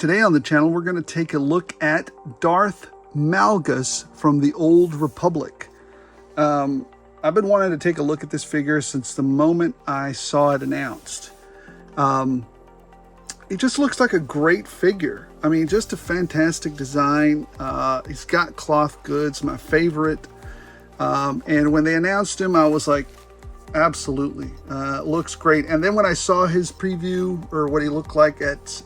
Today on the channel, we're going to take a look at Darth Malgus from the Old Republic. I've been wanting to take a look at this figure since the moment I saw it announced. It just looks like a great figure. I mean, just a fantastic design. He's got cloth goods, my favorite. And when they announced him, I was like, absolutely, looks great. And then when I saw his preview, or what he looked like at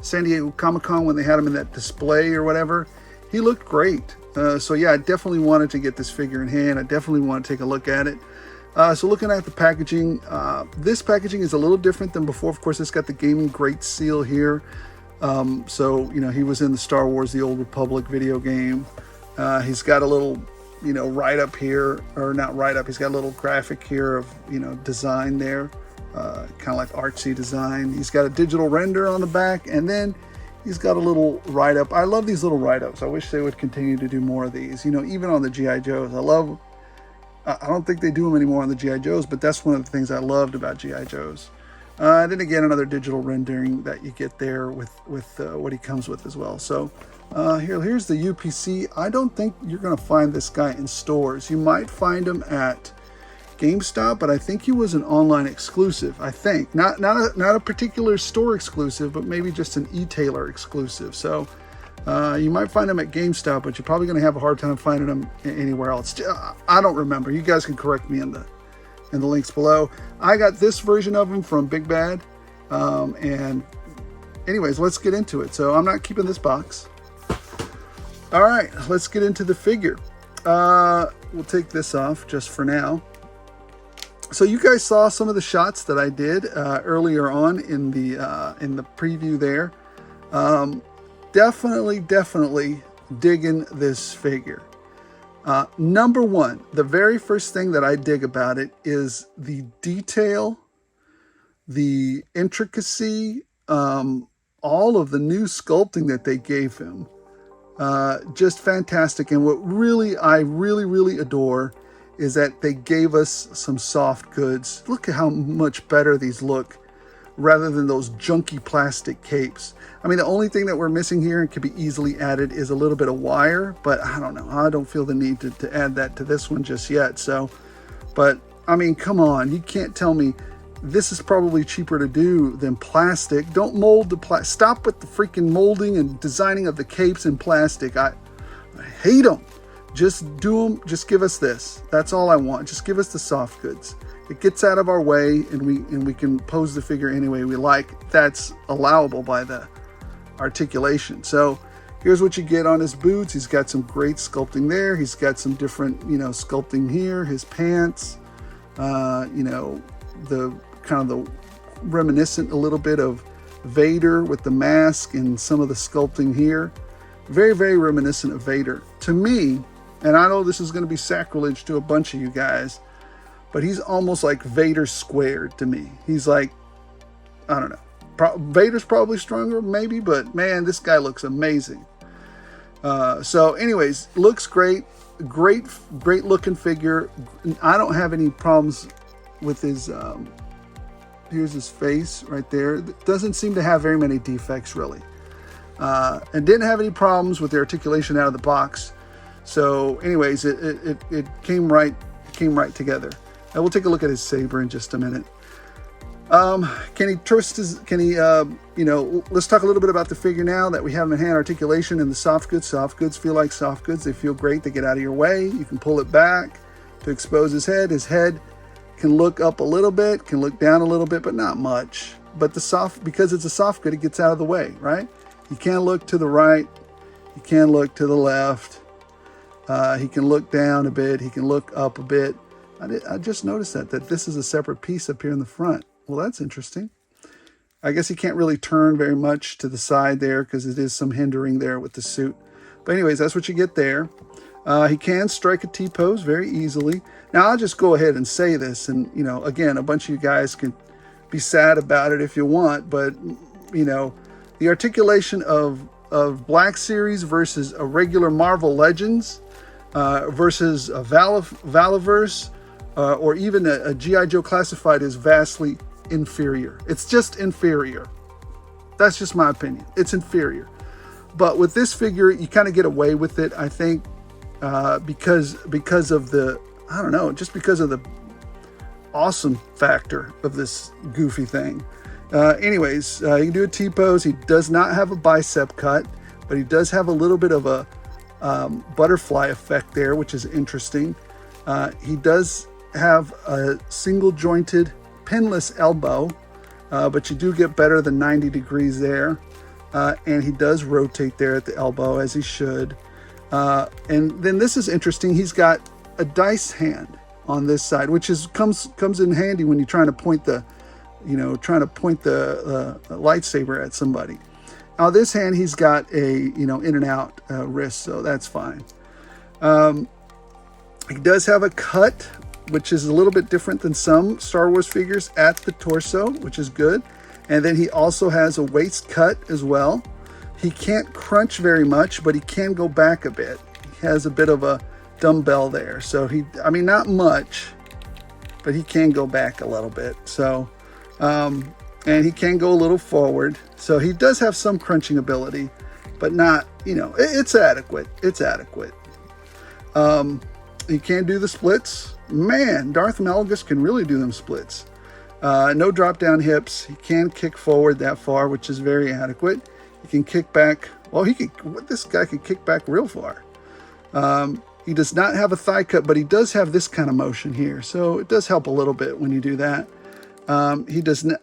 San Diego Comic-Con when they had him in that display or whatever, he looked great. So yeah, I definitely wanted to get this figure in hand. I definitely want to take a look at it. So looking at the packaging, this packaging is a little different than before. Of course, it's got the Gaming Great seal here. So, you know, he was in the Star Wars The Old Republic video game. He's got a little, you know, write-up here, or not write-up, he's got a little graphic here of, you know, design there. Kind of like artsy design. He's got a digital render on the back, and then he's got a little write-up. I love these little write-ups. I wish they would continue to do more of these. You know, even on the G.I. Joes. I don't think they do them anymore on the G.I. Joes, but that's one of the things I loved about G.I. Joes. And then again, another digital rendering that you get there with what he comes with as well. So here's the UPC. I don't think you're going to find this guy in stores. You might find him at GameStop, but I think he was an online exclusive. I think not a particular store exclusive, but maybe just an e-tailer exclusive. So you might find him at GameStop, but you're probably going to have a hard time finding him anywhere else. I don't remember. You guys can correct me in the links below. I got this version of him from Big Bad, and anyways, let's get into it. So I'm not keeping this box. All right, let's get into the figure. We'll take this off just for now. So you guys saw some of the shots that I did earlier on in the preview there. Definitely digging this figure. Number one, the very first thing that I dig about it is the detail, the intricacy, all of the new sculpting that they gave him. Just fantastic. And what I really adore is that they gave us some soft goods. Look at how much better these look rather than those junky plastic capes. I mean, the only thing that we're missing here and could be easily added is a little bit of wire, but I don't know. I don't feel the need to add that to this one just yet. So, but I mean, come on, you can't tell me this is probably cheaper to do than plastic. Don't mold the plastic. Stop with the freaking molding and designing of the capes in plastic. I hate them. Just do them. Just give us this. That's all I want. Just give us the soft goods. It gets out of our way, and we can pose the figure any way we like. That's allowable by the articulation. So here's what you get on his boots. He's got some great sculpting there. He's got some different, you know, sculpting here. His pants, you know, the kind of the reminiscent a little bit of Vader with the mask and some of the sculpting here. Very reminiscent of Vader to me. And I know this is going to be sacrilege to a bunch of you guys, but he's almost like Vader squared to me. He's like, I don't know. Vader's probably stronger, maybe, but man, this guy looks amazing. So anyways, looks great. Great looking figure. I don't have any problems with his, here's his face right there. Doesn't seem to have very many defects, really. And didn't have any problems with the articulation out of the box. So anyways, it came right together. And we'll take a look at his saber in just a minute. Can he trust his, you know, let's talk a little bit about the figure now that we have him in hand. Articulation and the soft goods. Soft goods feel like soft goods. They feel great. They get out of your way. You can pull it back to expose his head. His head can look up a little bit, can look down a little bit, but not much. But because it's a soft good, it gets out of the way, right? He can't look to the right. He can't look to the left. He can look down a bit. He can look up a bit. I just noticed that this is a separate piece up here in the front. Well, that's interesting. I guess he can't really turn very much to the side there because it is some hindering there with the suit. But anyways, that's what you get there. He can strike a T-pose very easily. Now, I'll just go ahead and say this. And, you know, again, a bunch of you guys can be sad about it if you want. But, you know, the articulation of Black Series versus a regular Marvel Legends versus a Valaverse or even a G.I. Joe Classified is vastly inferior. It's just inferior. That's just my opinion. It's inferior. But with this figure, you kind of get away with it, I think, because of the, I don't know, just because of the awesome factor of this goofy thing. Anyways, he can do a T-pose. He does not have a bicep cut, but he does have a little bit of a butterfly effect there, which is interesting. He does have a single jointed pinless elbow, but you do get better than 90 degrees there. And he does rotate there at the elbow, as he should. And then this is interesting. He's got a dice hand on this side, which comes in handy when you're trying to point the lightsaber at somebody. Now this hand, he's got a in and out wrist, so that's fine. He does have a cut, which is a little bit different than some Star Wars figures, at the torso, which is good. And then he also has a waist cut as well. He can't crunch very much, but he can go back a bit. He has a bit of a dumbbell there. So not much, but he can go back a little bit. So, and he can go a little forward. So he does have some crunching ability, but not, it's adequate. It's adequate. He can do the splits. Man, Darth Malgus can really do them splits. No drop down hips. He can kick forward that far, which is very adequate. He can kick back. Well, this guy can kick back real far. He does not have a thigh cut, but he does have this kind of motion here. So it does help a little bit when you do that.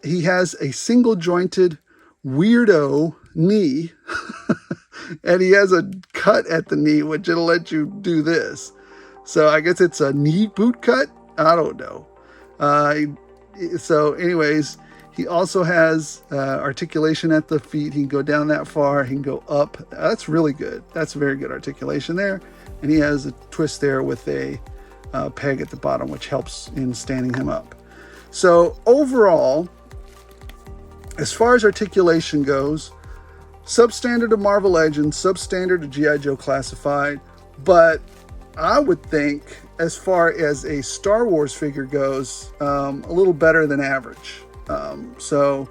He has a single jointed weirdo knee and he has a cut at the knee, which it'll let you do this. So I guess it's a knee boot cut. I don't know. So anyways, he also has articulation at the feet. He can go down that far. He can go up. That's really good. That's very good articulation there. And he has a twist there with a peg at the bottom, which helps in standing him up. So overall, as far as articulation goes, substandard of Marvel Legends, substandard of G.I. Joe Classified, but I would think, as far as a Star Wars figure goes, a little better than average. So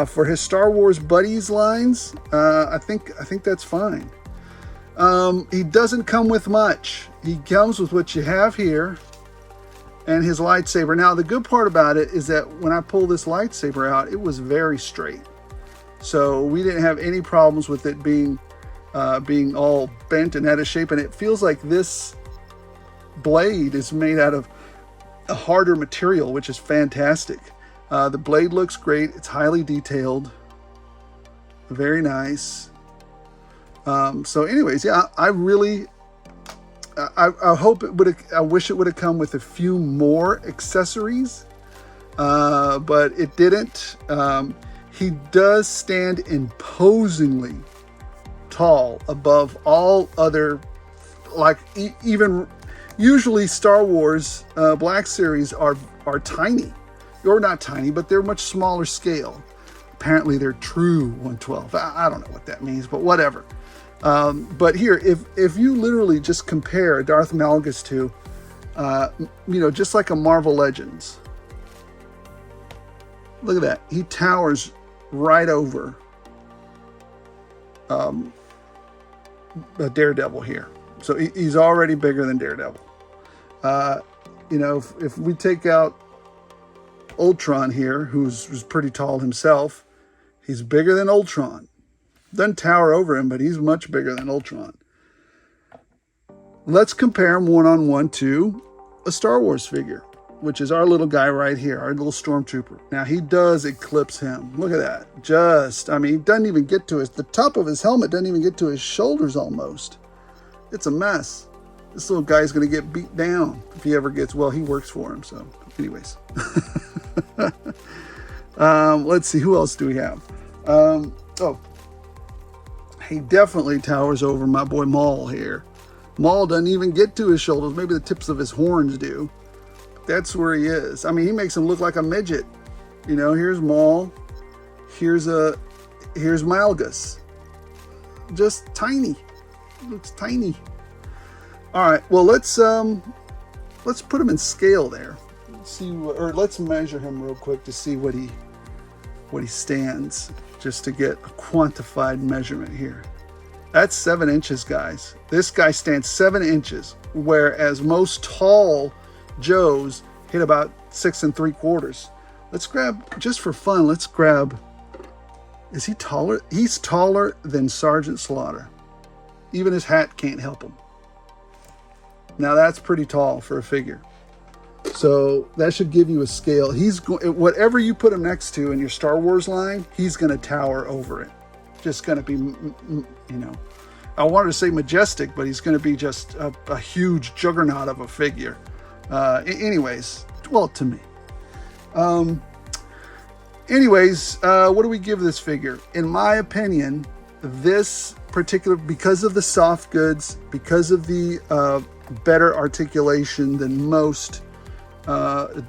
for his Star Wars buddies lines, I think that's fine. He doesn't come with much. He comes with what you have here and his lightsaber. Now, the good part about it is that when I pull this lightsaber out, it was very straight. So we didn't have any problems with it being all bent and out of shape. And it feels like this blade is made out of a harder material, which is fantastic. The blade looks great. It's highly detailed. Very nice. So anyways, yeah, I hope I wish it would have come with a few more accessories, but it didn't. He does stand imposingly tall above all other, like even usually Star Wars Black Series are tiny, or not tiny, but they're much smaller scale. Apparently they're true 112. I don't know what that means, but whatever. But here, if you literally just compare Darth Malgus to, just like a Marvel Legends, look at that. He towers right over a Daredevil here. So he's already bigger than Daredevil. If we take out Ultron here, who's pretty tall himself, he's bigger than Ultron. Doesn't tower over him, but he's much bigger than Ultron. Let's compare him one-on-one to a Star Wars figure, which is our little guy right here, our little stormtrooper. Now, he does eclipse him. Look at that. He doesn't even get to the top of his helmet doesn't even get to his shoulders almost. It's a mess. This little guy's going to get beat down if he ever gets, well, he works for him. So anyways, let's see. Who else do we have? He definitely towers over my boy Maul here. Maul doesn't even get to his shoulders. Maybe the tips of his horns do. That's where he is. He makes him look like a midget. Here's Maul. Here's Malgus. Just tiny. Looks tiny. All right. Well, let's put him in scale there. Let's measure him real quick to see what he stands. just to get a quantified measurement here. That's 7 inches, guys. This guy stands 7 inches, whereas most tall Joes hit about 6 3/4. Let's grab, just for fun, let's grab, is he taller? He's taller than Sergeant Slaughter. Even his hat can't help him. Now that's pretty tall for a figure. So that should give you a scale. Whatever you put him next to in your Star Wars line, he's going to tower over it. Just going to be, you know, I wanted to say majestic, but he's going to be just a huge juggernaut of a figure. Anyways, well, to me. Anyways, what do we give this figure? In my opinion, this particular, because of the soft goods, because of the better articulation than most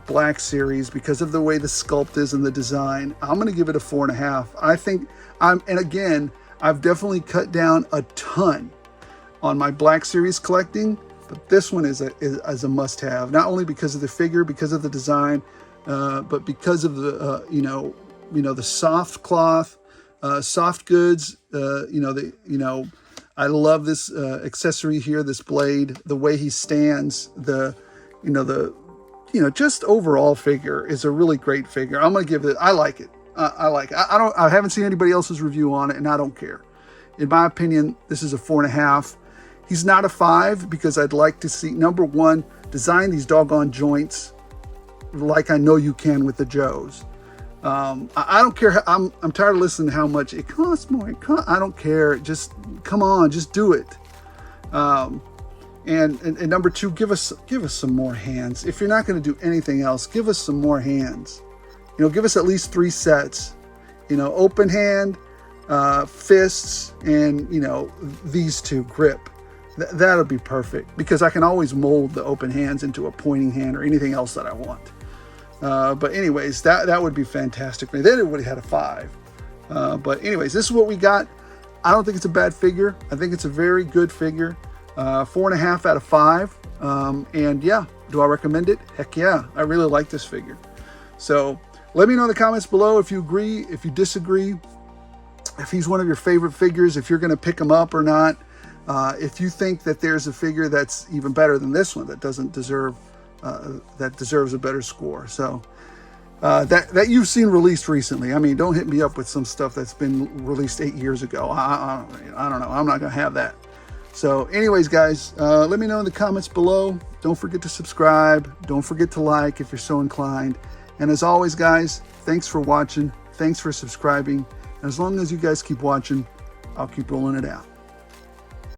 Black Series, because of the way the sculpt is and the design, I'm going to give it a 4.5. I think and again, I've definitely cut down a ton on my Black Series collecting, but this one is a must-have. Not only because of the figure, because of the design, but because of the the soft cloth, soft goods. I love this accessory here, this blade, the way he stands, just overall figure is a really great figure. I'm gonna give it. I like it. I like it. I haven't seen anybody else's review on it, and I don't care. In my opinion, this is a 4.5. He's not a 5 because I'd like to see, number one, design these doggone joints like I know you can with the Joes. I don't care. I'm tired of listening to how much it costs more. I don't care. Just come on, just do it. And number two, give us some more hands. If you're not going to do anything else, give us some more hands. Give us at least 3 sets. Open hand, fists, and these two, grip. That'll be perfect, because I can always mold the open hands into a pointing hand or anything else that I want. But anyways, that would be fantastic. Then it would have had a 5. But anyways, this is what we got. I don't think it's a bad figure. I think it's a very good figure. 4.5 out of 5. And yeah, do I recommend it? Heck yeah, I really like this figure. So let me know in the comments below if you agree, if you disagree, if he's one of your favorite figures, if you're going to pick him up or not. If you think that there's a figure that's even better than this one that doesn't deserve, that deserves a better score. So that you've seen released recently. I mean, don't hit me up with some stuff that's been released 8 years ago. I don't know. I'm not going to have that. So anyways, guys, let me know in the comments below. Don't forget to subscribe. Don't forget to like if you're so inclined. And as always, guys, thanks for watching. Thanks for subscribing. And as long as you guys keep watching, I'll keep rolling it out.